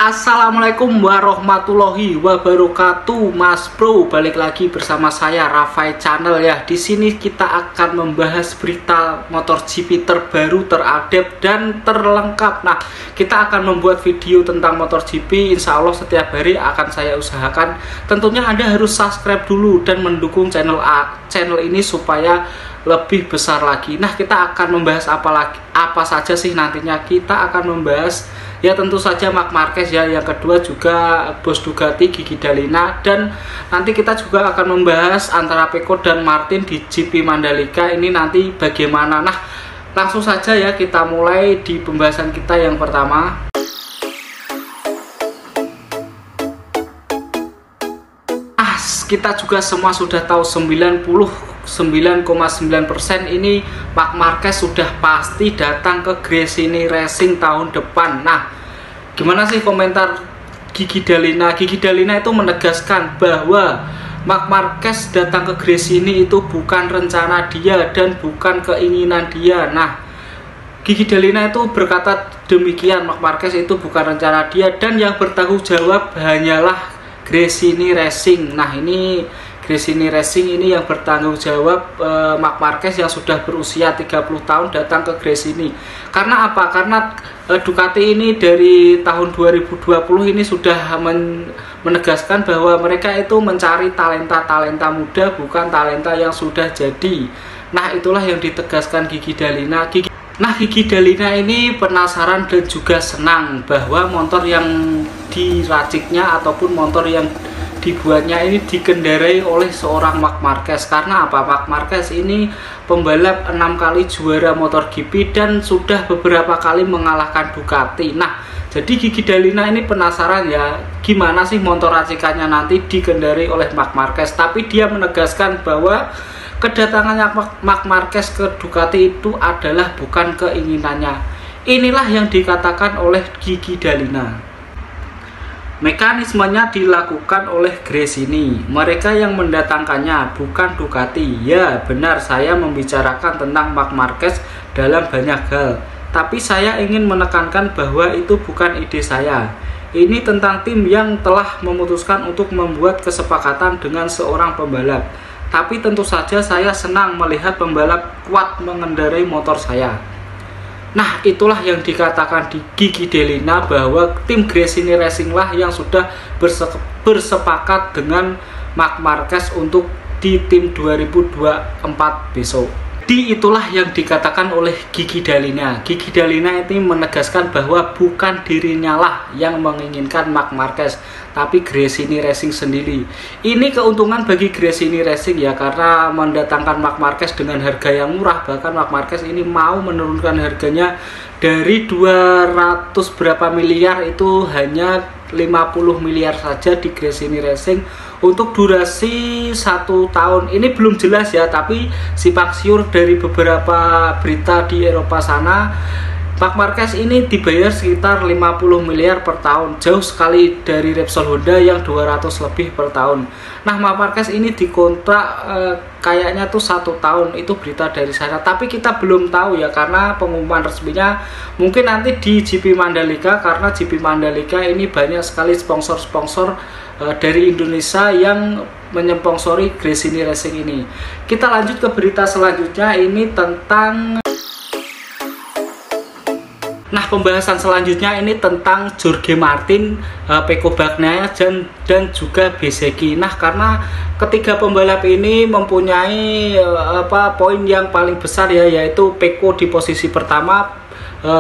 Assalamualaikum warahmatullahi wabarakatuh, Mas Bro. Balik lagi bersama saya Rafai Channel ya. Di sini kita akan membahas berita MotoGP terbaru, terupdate dan terlengkap. Nah, kita akan membuat video tentang MotoGP. Insya Allah setiap hari akan saya usahakan. Tentunya Anda harus subscribe dulu dan mendukung channel ini supaya lebih besar lagi. Nah, kita akan membahas apa saja sih nantinya. Kita akan membahas ya tentu saja Marc Marquez ya, yang kedua juga bos Ducati Gigi Dall'Igna, dan nanti kita juga akan membahas antara Pecco dan Martin di GP Mandalika ini nanti bagaimana. Nah, langsung saja ya kita mulai di pembahasan kita yang pertama. Kita juga semua sudah tahu 99,9% ini Marc Marquez sudah pasti datang ke Gresini Racing tahun depan. Nah, gimana sih komentar Gigi Dall'Igna? Gigi Dall'Igna itu menegaskan bahwa Marc Marquez datang ke Gresini itu bukan rencana dia dan bukan keinginan dia. Nah, Gigi Dall'Igna itu berkata demikian, Marc Marquez itu bukan rencana dia dan yang bertanggung jawab hanyalah Gresini Racing. Nah, ini Gresini Racing ini yang bertanggung jawab Marc Marquez yang sudah berusia 30 tahun datang ke Gresini. Karena apa? Karena Ducati ini dari tahun 2020 ini sudah menegaskan bahwa mereka itu mencari talenta-talenta muda, bukan talenta yang sudah jadi. Nah, itulah yang ditegaskan Gigi Dall'Igna. Gigi Dall'Igna ini penasaran dan juga senang bahwa motor yang diraciknya ataupun motor yang dibuatnya ini dikendarai oleh seorang Marc Marquez. Karena apa? Marc Marquez ini pembalap 6 kali juara MotoGP dan sudah beberapa kali mengalahkan Ducati. Nah, jadi Gigi Dall'Igna ini penasaran ya, gimana sih motor racikannya nanti dikendarai oleh Marc Marquez. Tapi dia menegaskan bahwa kedatangannya Marc Marquez ke Ducati itu adalah bukan keinginannya. Inilah yang dikatakan oleh Gigi Dall'Igna. Mekanismenya dilakukan oleh Gresini. Mereka yang mendatangkannya, bukan Ducati. Ya, benar, saya membicarakan tentang Marc Marquez dalam banyak hal. Tapi saya ingin menekankan bahwa itu bukan ide saya. Ini tentang tim yang telah memutuskan untuk membuat kesepakatan dengan seorang pembalap. Tapi tentu saja saya senang melihat pembalap kuat mengendarai motor saya. Nah, itulah yang dikatakan di Gigi Dall'Igna bahwa tim Gresini Racing lah yang sudah bersepakat dengan Marc Marquez untuk di tim 2024 besok. Itulah yang dikatakan oleh Gigi Dall'Igna. Gigi Dall'Igna ini menegaskan bahwa bukan dirinya lah yang menginginkan Marc Marquez, tapi Gresini Racing sendiri. Ini keuntungan bagi Gresini Racing ya, karena mendatangkan Marc Marquez dengan harga yang murah. Bahkan Marc Marquez ini mau menurunkan harganya dari 200 berapa miliar itu hanya 50 miliar saja di Gresini Racing untuk durasi 1 tahun. Ini belum jelas ya, tapi simpang siur dari beberapa berita di Eropa sana, Marc Marquez ini dibayar sekitar 50 miliar per tahun, jauh sekali dari Repsol Honda yang 200 lebih per tahun. Nah, Marc Marquez ini dikontrak kayaknya tuh 1 tahun, itu berita dari sana. Tapi kita belum tahu ya, karena pengumuman resminya mungkin nanti di GP Mandalika, karena GP Mandalika ini banyak sekali sponsor-sponsor dari Indonesia yang menyponsori Gresini Racing ini. Kita lanjut ke berita selanjutnya, ini tentang pembahasan selanjutnya ini tentang Jorge Martin, Pecco Bagnaia dan juga Bezzecchi. Nah, karena ketiga pembalap ini mempunyai poin yang paling besar ya, yaitu Pecco di posisi pertama,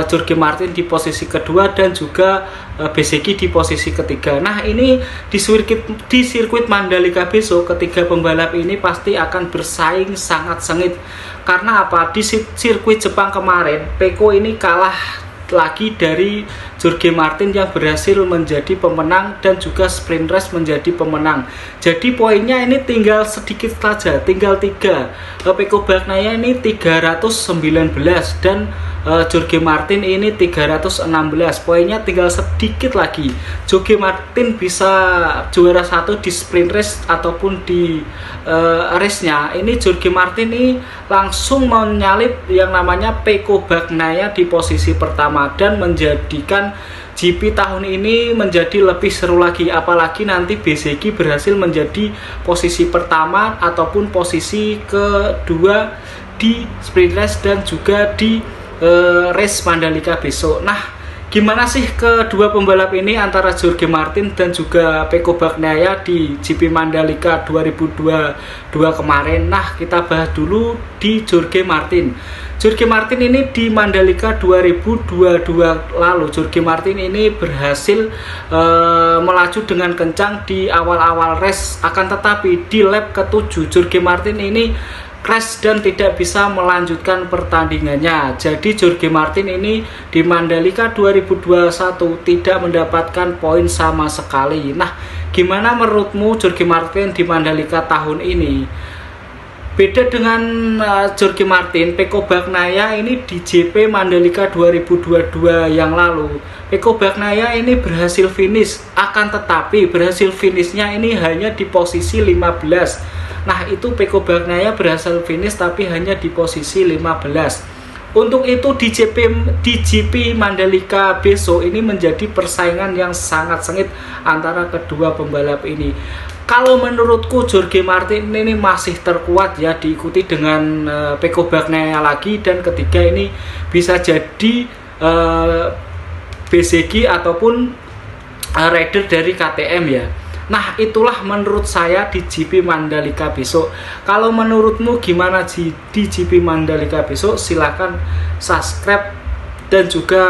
Jorge Martin di posisi kedua, dan juga Bezzecchi di posisi ketiga. Nah, ini di sirkuit Mandalika besok ketiga pembalap ini pasti akan bersaing sangat sengit. Karena apa? Di sirkuit Jepang kemarin Pecco ini kalah lagi dari Jorge Martin yang berhasil menjadi pemenang dan juga sprint race menjadi pemenang. Jadi poinnya ini tinggal sedikit saja, tinggal 3. Pecco Bagnaia ini 319 dan Jorge Martin ini 316. Poinnya tinggal sedikit lagi. Jorge Martin bisa juara 1 di sprint race ataupun di race-nya. Ini Jorge Martin ini langsung menyalip yang namanya Pecco Bagnaia di posisi pertama dan menjadikan menjadikan GP tahun ini menjadi lebih seru lagi, apalagi nanti Bezzecchi berhasil menjadi posisi pertama ataupun posisi kedua di sprint race dan juga di race Mandalika besok. Nah, gimana sih kedua pembalap ini antara Jorge Martin dan juga Pecco Bagnaia di GP Mandalika 2022 kemarin? Nah, kita bahas dulu di Jorge Martin. Jorge Martin ini di Mandalika 2022 lalu, Jorge Martin ini berhasil melaju dengan kencang di awal-awal race, akan tetapi di lap ke-7 Jorge Martin ini crash dan tidak bisa melanjutkan pertandingannya. Jadi Jorge Martin ini di Mandalika 2021 tidak mendapatkan poin sama sekali. Nah, gimana menurutmu Jorge Martin di Mandalika tahun ini? Beda dengan Jorge Martin, Pecco Bagnaia ini di GP Mandalika 2022 yang lalu. Pecco Bagnaia ini berhasil finish, akan tetapi berhasil finishnya ini hanya di posisi 15. Nah, itu Pecco Bagnaia berhasil finish tapi hanya di posisi 15. Untuk itu di GP Mandalika besok ini menjadi persaingan yang sangat sengit antara kedua pembalap ini. Kalau menurutku Jorge Martin ini masih terkuat ya, diikuti dengan Pecco Bagnaia lagi, dan ketiga ini bisa jadi Bezzecchi ataupun rider dari KTM ya. Nah, itulah menurut saya di GP Mandalika besok. Kalau menurutmu gimana di GP Mandalika besok? Silahkan subscribe dan juga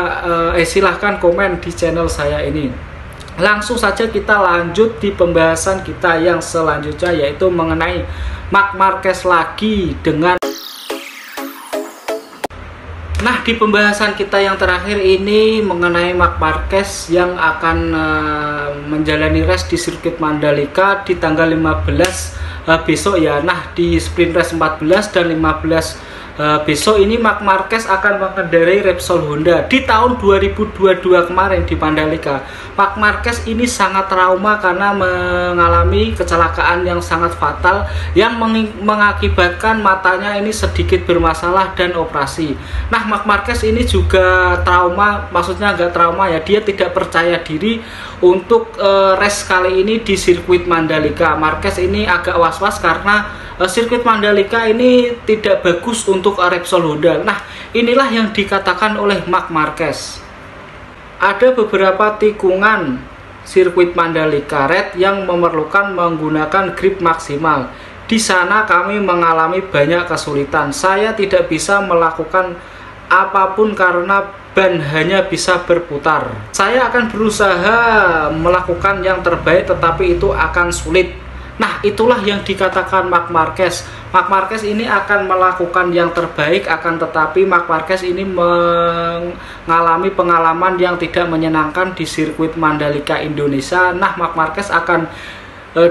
silahkan komen di channel saya ini. Langsung saja kita lanjut di pembahasan kita yang selanjutnya, yaitu mengenai Marc Marquez lagi dengan. Nah, di pembahasan kita yang terakhir ini mengenai Marc Marquez yang akan menjalani race di sirkuit Mandalika di tanggal 15 besok ya. Nah, di sprint race 14 dan 15 besok ini Marc Marquez akan mengendarai Repsol Honda. Di tahun 2022 kemarin di Mandalika, Marc Marquez ini sangat trauma karena mengalami kecelakaan yang sangat fatal yang mengakibatkan matanya ini sedikit bermasalah dan operasi. Nah, Marc Marquez ini juga trauma, maksudnya agak trauma ya, dia tidak percaya diri untuk race kali ini di sirkuit Mandalika. Marquez ini agak was-was karena sirkuit Mandalika ini tidak bagus untuk Repsol Honda. Nah, inilah yang dikatakan oleh Marc Marquez. Ada beberapa tikungan sirkuit Mandalika Red yang memerlukan menggunakan grip maksimal. Di sana kami mengalami banyak kesulitan. Saya tidak bisa melakukan apapun karena ban hanya bisa berputar. Saya akan berusaha melakukan yang terbaik, tetapi itu akan sulit. Nah, itulah yang dikatakan Marc Marquez. Marc Marquez ini akan melakukan yang terbaik, akan tetapi Marc Marquez ini mengalami pengalaman yang tidak menyenangkan di sirkuit Mandalika Indonesia. Nah, Marc Marquez akan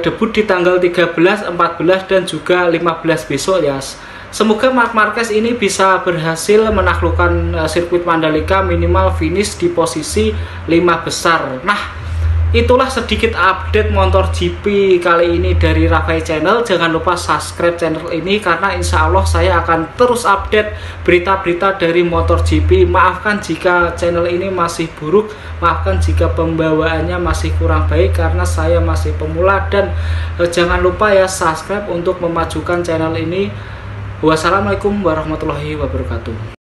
debut di tanggal 13, 14 dan juga 15 besok ya. Semoga Marc Marquez ini bisa berhasil menaklukkan sirkuit Mandalika, minimal finish di posisi 5 besar. Nah, itulah sedikit update motor GP kali ini dari Rafai Channel. Jangan lupa subscribe channel ini karena insya Allah saya akan terus update berita-berita dari motor GP. Maafkan jika channel ini masih buruk, maafkan jika pembawaannya masih kurang baik karena saya masih pemula. Dan jangan lupa ya subscribe untuk memajukan channel ini. Wassalamualaikum warahmatullahi wabarakatuh.